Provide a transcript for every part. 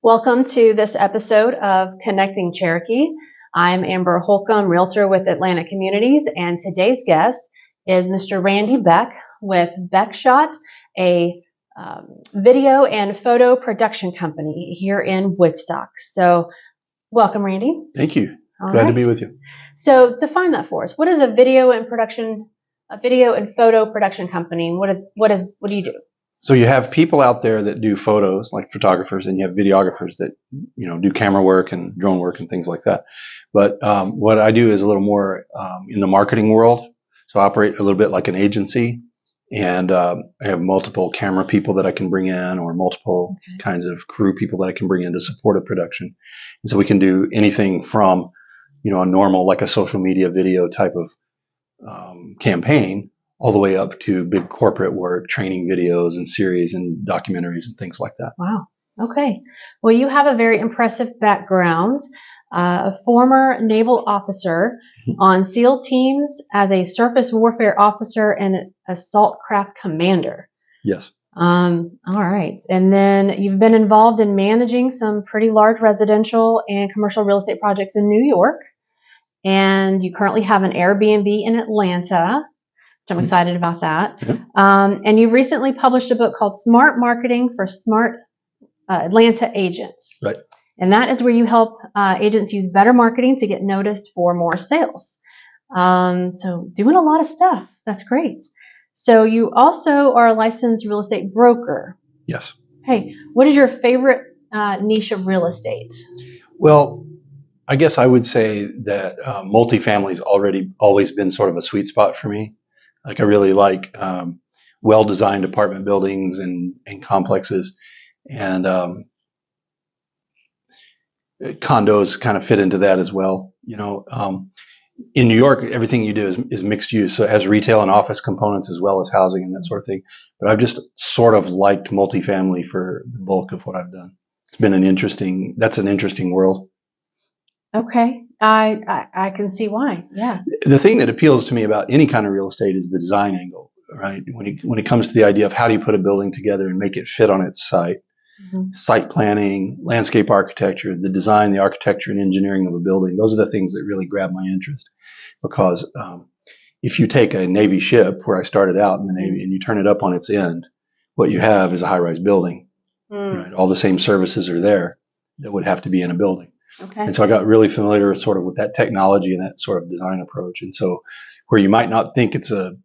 Welcome to this episode of Connecting Cherokee. I'm Amber Holcomb, Realtor with Atlanta Communities, and today's guest is Mr. Randy Beck with Beckshot, a video and photo production company here in Woodstock. So, welcome, Randy. Thank you. All Glad right. to be with you. So, define that for us. What is a video and photo production company? What do you do? So you have people out there that do photos, like photographers, and you have videographers that do camera work and drone work and things like that. But what I do is a little more in the marketing world. So I operate a little bit like an agency, and I have multiple camera people that I can bring in, or multiple kinds of crew people that I can bring in to support a production. And so we can do anything from a normal, like a social media video type of campaign, all the way up to big corporate work, training videos and series and documentaries and things like that. Wow. Okay. Well, you have a very impressive background. A former naval officer on SEAL teams as a surface warfare officer and an assault craft commander. Yes. All right. And then you've been involved in managing some pretty large residential and commercial real estate projects in New York. And you currently have an Airbnb in Atlanta. I'm excited about that. Yeah. And you recently published a book called Smart Marketing for Smart Atlanta Agents. Right. And that is where you help agents use better marketing to get noticed for more sales. So doing a lot of stuff. That's great. So you also are a licensed real estate broker. Yes. Hey, what is your favorite niche of real estate? Well, I guess I would say that multifamily's always been sort of a sweet spot for me. Like I really like well-designed apartment buildings and complexes, and condos kind of fit into that as well. In New York, everything you do is mixed use, so it has retail and office components as well as housing and that sort of thing. But I've just sort of liked multifamily for the bulk of what I've done. It's been an interesting world. Okay. I can see why. Yeah. The thing that appeals to me about any kind of real estate is the design angle, right? When it comes to the idea of how do you put a building together and make it fit on its site, site planning, landscape architecture, the design, the architecture and engineering of a building, those are the things that really grab my interest. Because if you take a Navy ship, where I started out in the Navy, and you turn it up on its end, what you have is a high-rise building. Right? All the same services are there that would have to be in a building. Okay. And so I got really familiar sort of with that technology and that sort of design approach. And so where you might not think it's a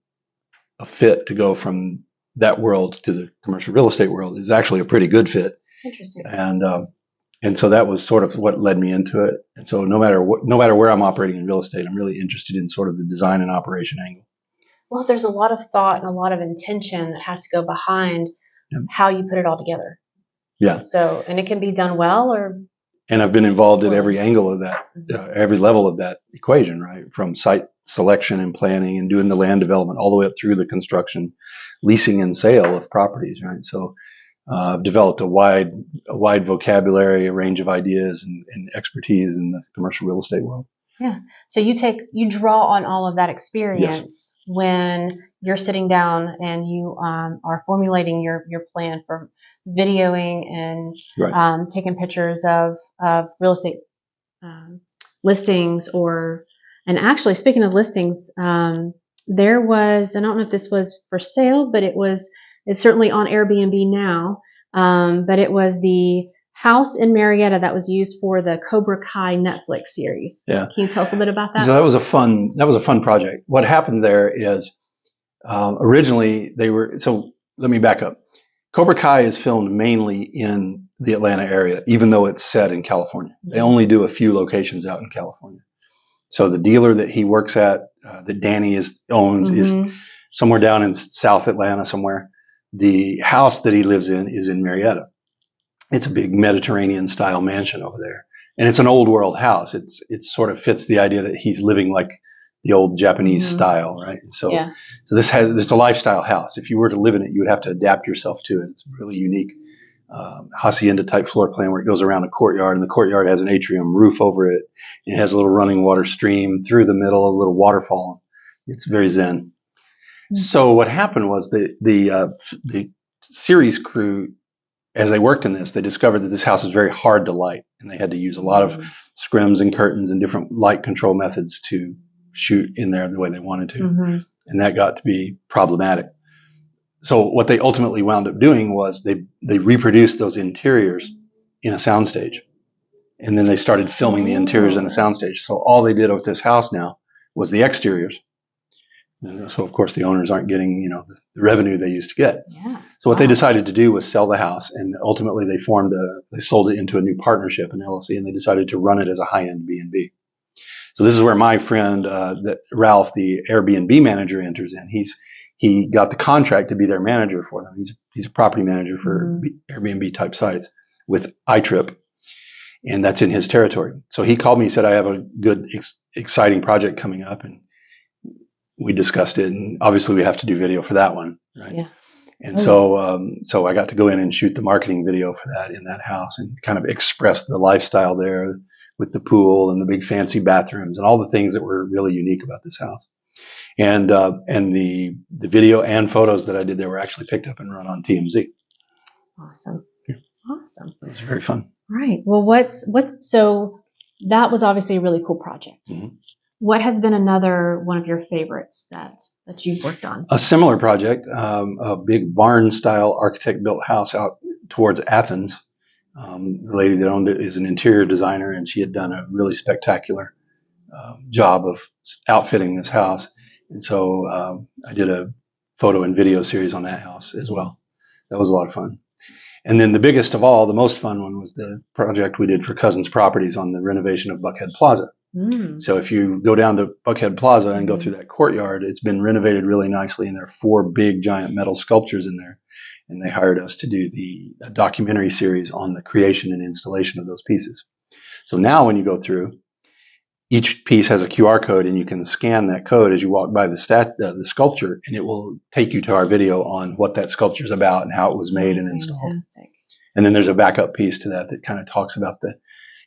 fit to go from that world to the commercial real estate world is actually a pretty good fit. Interesting. And so that was sort of what led me into it. And so no matter where I'm operating in real estate, I'm really interested in sort of the design and operation angle. Well, there's a lot of thought and a lot of intention that has to go behind how you put it all together. Yeah. So, and it can be done well or. And I've been involved at every angle of that, every level of that equation, right? From site selection and planning and doing the land development all the way up through the construction, leasing and sale of properties, right? So I've developed a wide vocabulary, a range of ideas and expertise in the commercial real estate world. Yeah. So you draw on all of that experience when you're sitting down and you are formulating your plan for videoing and taking pictures of real estate listings and actually speaking of listings, there was, I don't know if this was for sale, but it's certainly on Airbnb now. But it was the house in Marietta that was used for the Cobra Kai Netflix series. Yeah. Can you tell us a bit about that? So that was a fun project. What happened there is originally so let me back up. Cobra Kai is filmed mainly in the Atlanta area, even though it's set in California. They only do a few locations out in California. So the dealer that he works at, that Danny owns, is somewhere down in South Atlanta somewhere. The house that he lives in is in Marietta. It's a big Mediterranean style mansion over there. And it's an old world house. It sort of fits the idea that he's living like the old Japanese style, right? So it's a lifestyle house. If you were to live in it, you would have to adapt yourself to it. It's really unique. Hacienda type floor plan where it goes around a courtyard, and the courtyard has an atrium roof over it. And it has a little running water stream through the middle, a little waterfall. It's very zen. So what happened was the series crew as they worked in this, they discovered that this house is very hard to light, and they had to use a lot of scrims and curtains and different light control methods to shoot in there the way they wanted to. And that got to be problematic. So what they ultimately wound up doing was they reproduced those interiors in a soundstage. And then they started filming the interiors in a soundstage. So all they did with this house now was the exteriors. And so, of course, the owners aren't getting, the revenue they used to get. Yeah. So what they decided to do was sell the house, and ultimately they sold it into a new partnership, an LLC, and they decided to run it as a high-end B&B. So this is where my friend, Ralph, the Airbnb manager, enters in. He got the contract to be their manager for them. He's a property manager for Airbnb type sites with iTrip, and that's in his territory. So he called me and said, I have a good, exciting project coming up, and we discussed it. And obviously we have to do video for that one, right? Yeah. And so I got to go in and shoot the marketing video for that in that house and kind of express the lifestyle there with the pool and the big fancy bathrooms and all the things that were really unique about this house. And the video and photos that I did there were actually picked up and run on TMZ. Awesome. Yeah. Awesome. It was very fun. Right. Well, so that was obviously a really cool project. Mm-hmm. What has been another one of your favorites that you've worked on? A similar project, a big barn-style architect-built house out towards Athens. The lady that owned it is an interior designer, and she had done a really spectacular job of outfitting this house. And so I did a photo and video series on that house as well. That was a lot of fun. And then the biggest of all, the most fun one, was the project we did for Cousins Properties on the renovation of Buckhead Plaza. So if you go down to Buckhead Plaza and go through that courtyard, it's been renovated really nicely, and there are 4 big giant metal sculptures in there. And they hired us to do the documentary series on the creation and installation of those pieces. So now when you go through, each piece has a QR code, and you can scan that code as you walk by the sculpture, and it will take you to our video on what that sculpture is about and how it was made and installed. Fantastic. And then there's a backup piece to that kind of talks about the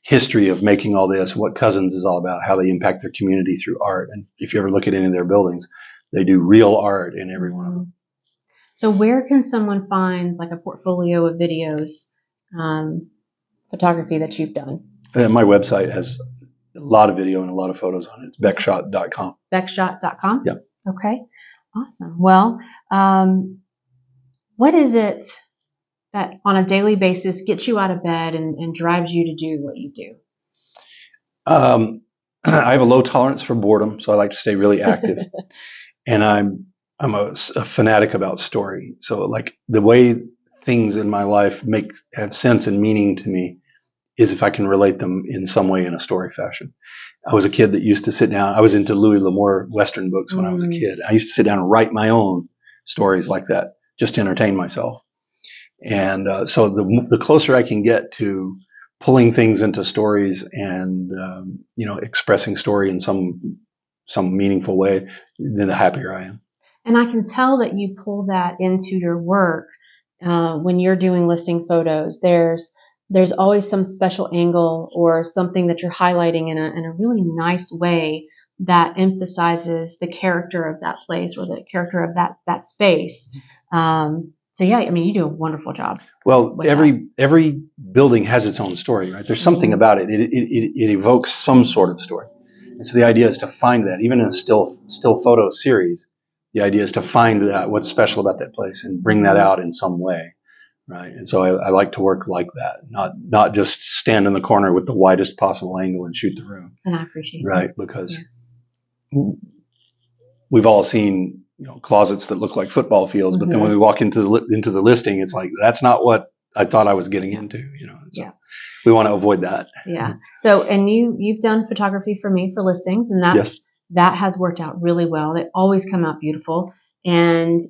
history of making all this, what Cousins is all about, how they impact their community through art. And if you ever look at any of their buildings, they do real art in every one of them. So where can someone find like a portfolio of videos, photography that you've done? My website has a lot of video and a lot of photos on it. It's beckshot.com. Beckshot.com? Yep. Okay. Awesome. Well, what is it that on a daily basis gets you out of bed and drives you to do what you do? I have a low tolerance for boredom, so I like to stay really active. And I'm a fanatic about story. So like the way things in my life have sense and meaning to me is if I can relate them in some way in a story fashion. I was a kid that used to sit down. I was into Louis L'Amour Western books when I was a kid. I used to sit down and write my own stories like that, just to entertain myself. And so the closer I can get to pulling things into stories and expressing story in some meaningful way, then the happier I am. And I can tell that you pull that into your work when you're doing listing photos. There's always some special angle or something that you're highlighting in a really nice way that emphasizes the character of that place or the character of that space. So yeah, I mean, you do a wonderful job. Well, every building has its own story, right? There's something about it. It evokes some sort of story. And so the idea is to find that, even in a still photo series, the idea is to find that, what's special about that place, and bring that out in some way, right? And so I like to work like that, not just stand in the corner with the widest possible angle and shoot the room. And I appreciate that. Right, because we've all seen closets that look like football fields, but then when we walk into the listing, it's like, that's not what I thought I was getting into, And so we want to avoid that. Yeah. So, and you've done photography for me for listings, and that has worked out really well. They always come out beautiful. And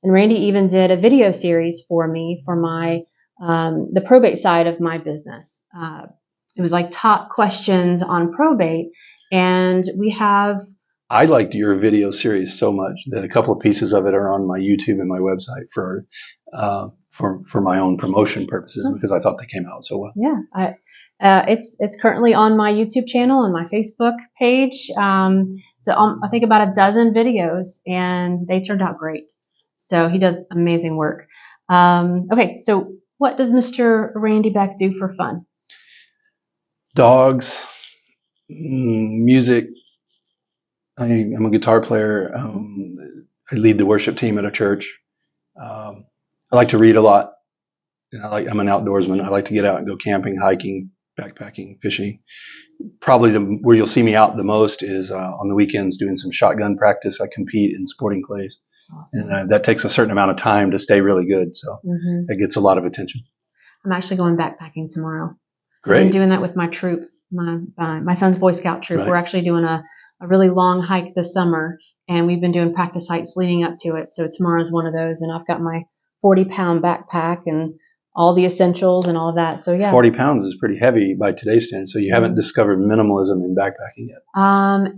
Randy even did a video series for me for my the probate side of my business. It was like top questions on probate, and we have. I liked your video series so much that a couple of pieces of it are on my YouTube and my website for my own promotion purposes, because I thought they came out so well. Yeah, it's currently on my YouTube channel and my Facebook page. So I think about a dozen videos, and they turned out great. So he does amazing work. Okay, so What does Mr. Randy Beck do for fun? Dogs, music. I'm a guitar player. I lead the worship team at a church. I like to read a lot. I'm an outdoorsman. I like to get out and go camping, hiking, backpacking, fishing. Probably where you'll see me out the most is on the weekends doing some shotgun practice. I compete in sporting clays. Awesome. And that takes a certain amount of time to stay really good. So it gets a lot of attention. I'm actually going backpacking tomorrow. Great. I've been doing that with my troop, my son's Boy Scout troop. Right. We're actually doing a really long hike this summer, and we've been doing practice hikes leading up to it. So tomorrow's one of those, and I've got my 40-pound backpack and all the essentials and all of that. So yeah. 40 pounds is pretty heavy by today's standards. So you haven't discovered minimalism in backpacking yet.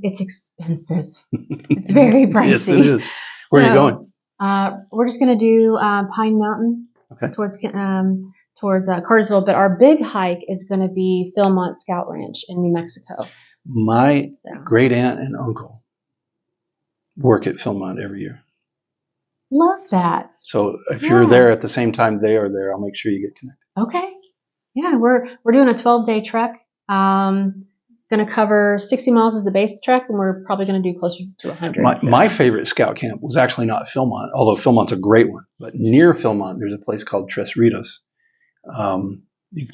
It's expensive. It's very pricey. Yes, it is. Where are you going? We're just going to do Pine Mountain towards Cartersville. But our big hike is going to be Philmont Scout Ranch in New Mexico. My great aunt and uncle work at Philmont every year. Love that. So if you're there at the same time they are there, I'll make sure you get connected. Okay. Yeah, we're doing a 12-day trek. Going to cover 60 miles as the base trek, and we're probably going to do closer to 100. My favorite scout camp was actually not Philmont, although Philmont's a great one. But near Philmont, there's a place called Tres Ritos.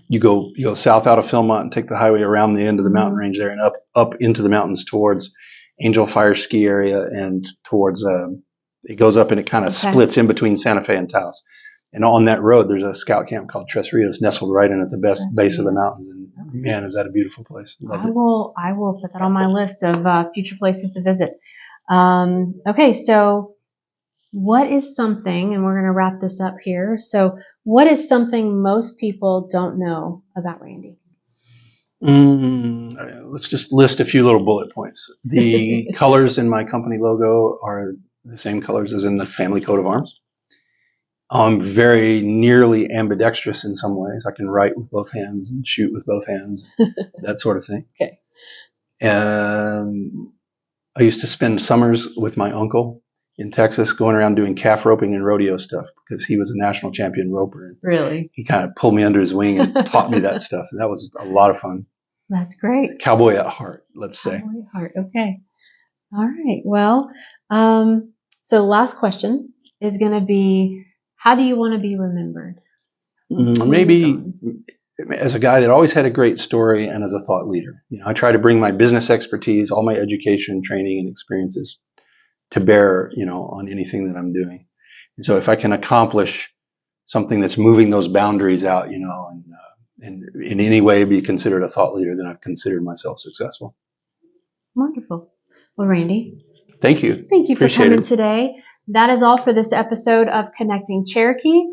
You go south out of Philmont and take the highway around the end of the mountain range there and up into the mountains towards Angel Fire Ski Area and towards it goes up and it kind of splits in between Santa Fe and Taos. And on that road, there's a scout camp called Tres Ritos nestled right in at the base of the mountains. And man, is that a beautiful place. I will put that on my list of future places to visit. Okay, so what is something, and we're going to wrap this up here. So what is something most people don't know about Randy? Let's just list a few little bullet points. The colors in my company logo are the same colors as in the family coat of arms. I'm very nearly ambidextrous in some ways. I can write with both hands and shoot with both hands, that sort of thing. Okay. I used to spend summers with my uncle in Texas going around doing calf roping and rodeo stuff because he was a national champion roper. Really? He kind of pulled me under his wing and taught me that stuff. And that was a lot of fun. That's great. Cowboy at heart, let's say. Cowboy at heart. Okay. All right. Well, so the last question is going to be, how do you want to be remembered? Maybe as a guy that always had a great story and as a thought leader. I try to bring my business expertise, all my education, training, and experiences to bear, on anything that I'm doing. And so if I can accomplish something that's moving those boundaries out, and in any way be considered a thought leader, then I've considered myself successful. Wonderful. Well, Randy. Thank you. Thank you for coming today. That is all for this episode of Connecting Cherokee.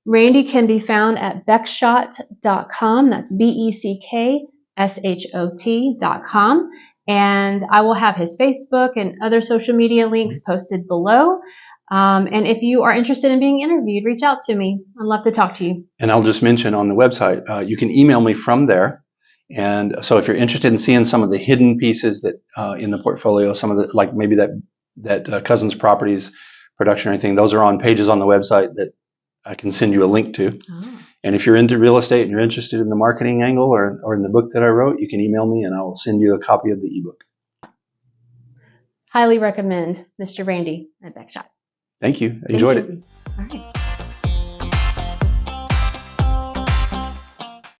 Randy can be found at beckshot.com. That's BECKSHOT.com. And I will have his Facebook and other social media links posted below. And if you are interested in being interviewed, reach out to me. I'd love to talk to you. And I'll just mention on the website, you can email me from there. And so if you're interested in seeing some of the hidden pieces that in the portfolio, some of the, like maybe that Cousins Properties production or anything, those are on pages on the website that I can send you a link to. Oh. And if you're into real estate and you're interested in the marketing angle or in the book that I wrote, you can email me and I will send you a copy of the ebook. Highly recommend Mr. Randy at Beckshot. Thank you. I enjoyed it. All right.